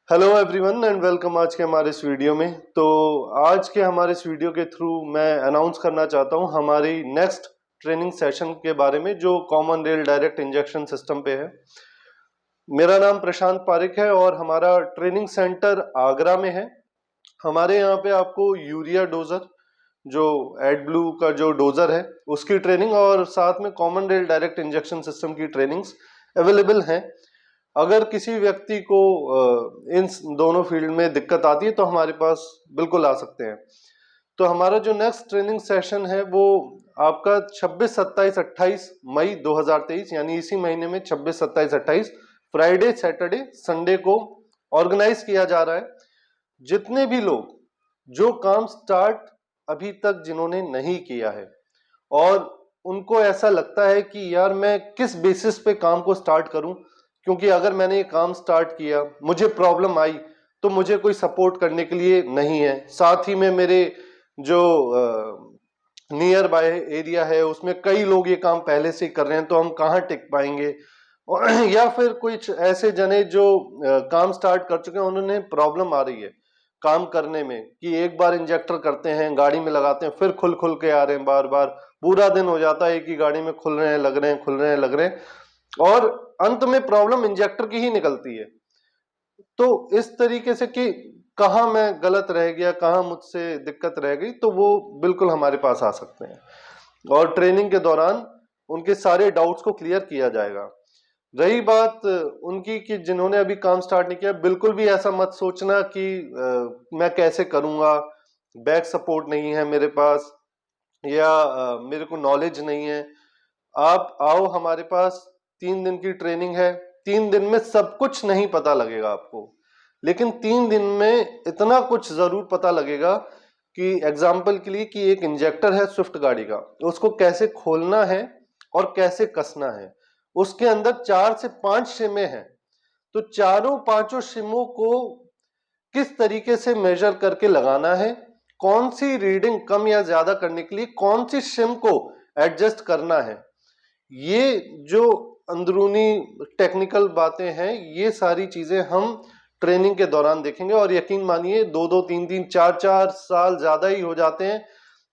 Hello everyone and welcome आज के हमारे इस वीडियो में। तो आज के हमारे इस वीडियो के थ्रू मैं अनाउंस करना चाहता हूं हमारी नेक्स्ट ट्रेनिंग सेशन के बारे में जो common rail direct injection system पे है। मेरा नाम प्रशांत पारिक है और हमारा ट्रेनिंग सेंटर आगरा में है। हमारे यहाँ पे आपको यूरिया डोजर जो एडब्लू का जो डोजर है उसकी ट्रेनिंग और साथ में common rail direct injection system की ट्रेनिंग्स अवेलेबल हैं। अगर किसी व्यक्ति को इन दोनों फील्ड में दिक्कत आती है तो हमारे पास बिल्कुल आ सकते हैं। तो हमारा जो नेक्स्ट ट्रेनिंग सेशन है वो आपका 26, 27, 28 मई 2023 यानी इसी महीने में 26, 27, 28 फ्राइडे, सैटरडे, संडे को ऑर्गेनाइज किया जा रहा है। जितने भी लोग जो काम स्टार्ट अभी तक जिन्होंने नहीं किया है और उनको ऐसा लगता है कि यार मैं किस बेसिस पे काम को स्टार्ट करूं, क्योंकि अगर मैंने ये काम स्टार्ट किया मुझे प्रॉब्लम आई तो मुझे कोई सपोर्ट करने के लिए नहीं है, साथ ही में मेरे जो नियर बाय एरिया है उसमें कई लोग ये काम पहले से कर रहे हैं तो हम कहाँ टिक पाएंगे। या फिर कुछ ऐसे जने जो काम स्टार्ट कर चुके हैं उन्होंने प्रॉब्लम आ रही है काम करने में कि एक बार इंजेक्टर करते हैं गाड़ी में लगाते हैं फिर खुल खुल के आ रहे हैं, बार बार पूरा दिन हो जाता है कि गाड़ी में खुल रहे हैं लग रहे हैं खुल रहे हैं लग रहे हैं और अंत में प्रॉब्लम इंजेक्टर की ही निकलती है। तो इस तरीके से कि कहाँ मैं गलत रह गया, कहाँ मुझसे दिक्कत रह गई, तो वो बिल्कुल हमारे पास आ सकते हैं और ट्रेनिंग के दौरान उनके सारे डाउट्स को क्लियर किया जाएगा। रही बात उनकी कि जिन्होंने अभी काम स्टार्ट नहीं किया, बिल्कुल भी ऐसा मत सोचना कि मैं कैसे करूंगा, बैक सपोर्ट नहीं है मेरे पास या मेरे को नॉलेज नहीं है। आप आओ हमारे पास, 3 दिन की ट्रेनिंग है। 3 दिन में सब कुछ नहीं पता लगेगा आपको, लेकिन 3 दिन में इतना कुछ जरूर पता लगेगा कि एग्जाम्पल के लिए कि एक इंजेक्टर है स्विफ्ट गाड़ी का, उसको कैसे खोलना है और कैसे कसना है। उसके अंदर 4 से 5 शिमें हैं, तो चारों पांचों शिमों को किस तरीके से मेजर करके लगाना है, कौन सी रीडिंग कम या ज्यादा करने के लिए कौन सी शिम को एडजस्ट करना है, ये जो अंदरूनी टेक्निकल बातें हैं ये सारी चीजें हम ट्रेनिंग के दौरान देखेंगे। और यकीन मानिए 2-2, 3-3, 4-4 साल ज्यादा ही हो जाते हैं,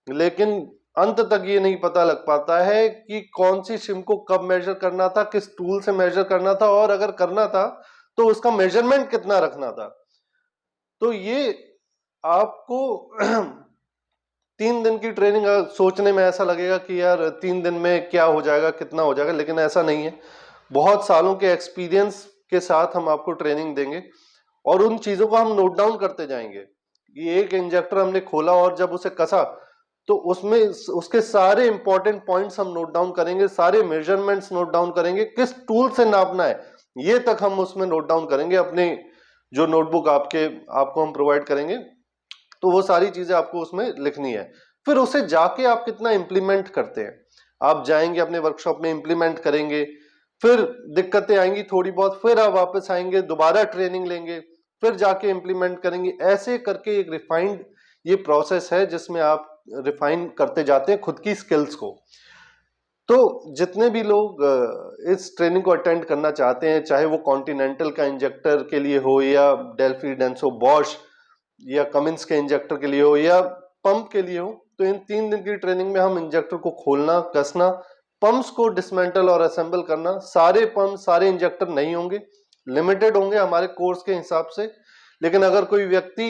लेकिन अंत तक ये नहीं पता लग पाता है कि कौन सी सिम को कब मेजर करना था, किस टूल से मेजर करना था और अगर करना था तो उसका मेजरमेंट कितना रखना था। तो ये आपको 3 दिन की ट्रेनिंग सोचने में ऐसा लगेगा कि यार 3 दिन में क्या हो जाएगा, कितना हो जाएगा, लेकिन ऐसा नहीं है। बहुत सालों के एक्सपीरियंस के साथ हम आपको ट्रेनिंग देंगे और उन चीजों को हम नोट डाउन करते जाएंगे। ये एक इंजेक्टर हमने खोला और जब उसे कसा तो उसमें उसके सारे इंपॉर्टेंट पॉइंट्स हम नोट डाउन करेंगे, सारे मेजरमेंट्स नोट डाउन करेंगे, किस टूल से नापना है ये तक हम उसमें नोट डाउन करेंगे। अपने जो नोटबुक आपको हम प्रोवाइड करेंगे तो वो सारी चीजें आपको उसमें लिखनी है। फिर उसे जाके आप कितना इंप्लीमेंट करते हैं, आप जाएंगे अपने वर्कशॉप में इंप्लीमेंट करेंगे, फिर दिक्कतें आएंगी थोड़ी बहुत, फिर आप वापस आएंगे दोबारा ट्रेनिंग लेंगे, फिर जाके इंप्लीमेंट करेंगे। ऐसे करके एक रिफाइंड ये प्रोसेस है जिसमें आप रिफाइन करते जाते हैं खुद की स्किल्स को। तो जितने भी लोग इस ट्रेनिंग को अटेंड करना चाहते हैं, चाहे वो कॉन्टिनेंटल का इंजेक्टर के लिए हो या डेल्फी, डेंसो, बॉश या कमिंस के इंजेक्टर के लिए हो या पंप के लिए हो, तो इन 3 दिन की ट्रेनिंग में हम इंजेक्टर को खोलना, कसना, पंप्स को डिसमेंटल और असेंबल करना। सारे पंप, सारे इंजेक्टर नहीं होंगे, लिमिटेड होंगे हमारे कोर्स के हिसाब से, लेकिन अगर कोई व्यक्ति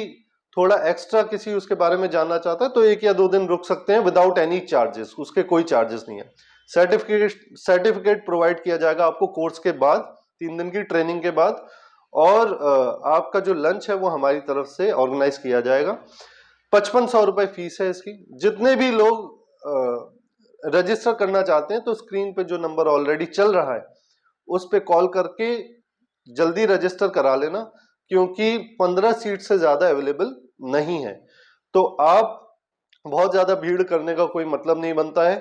थोड़ा एक्स्ट्रा किसी उसके बारे में जानना चाहता है तो 1 या 2 दिन रुक सकते हैं विदाउट एनी चार्जेस, उसके कोई चार्जेस नहीं है। सर्टिफिकेट प्रोवाइड किया जाएगा आपको कोर्स के बाद, 3 दिन की ट्रेनिंग के बाद, और आपका जो लंच है वो हमारी तरफ से ऑर्गेनाइज किया जाएगा। 5500 रुपए फीस है इसकी। जितने भी लोग रजिस्टर करना चाहते हैं तो स्क्रीन पे जो नंबर ऑलरेडी चल रहा है उस पे कॉल करके जल्दी रजिस्टर करा लेना, क्योंकि 15 सीट से ज्यादा अवेलेबल नहीं है। तो आप बहुत ज्यादा भीड़ करने का कोई मतलब नहीं बनता है।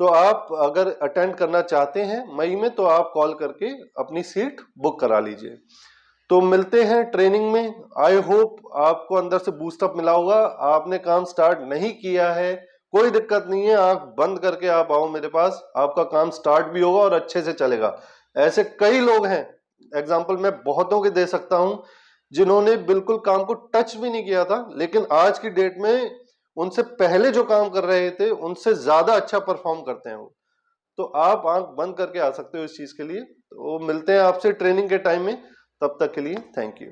तो आप अगर अटेंड करना चाहते हैं मई में तो आप कॉल करके अपनी सीट बुक करा लीजिए। तो मिलते हैं ट्रेनिंग में। आई होप आपको अंदर से बूस्टअप मिला होगा। आपने काम स्टार्ट नहीं किया है, कोई दिक्कत नहीं है, आंख बंद करके आप आओ मेरे पास, आपका काम स्टार्ट भी होगा और अच्छे से चलेगा। ऐसे कई लोग हैं, एग्जाम्पल मैं बहुतों के दे सकता हूं जिन्होंने बिल्कुल काम को टच भी नहीं किया था, लेकिन आज की डेट में उनसे पहले जो काम कर रहे थे उनसे ज्यादा अच्छा परफॉर्म करते हैं वो। तो आप आंख बंद करके आ सकते हो इस चीज के लिए। तो मिलते हैं आपसे ट्रेनिंग के टाइम में, तब तक के लिए थैंक यू।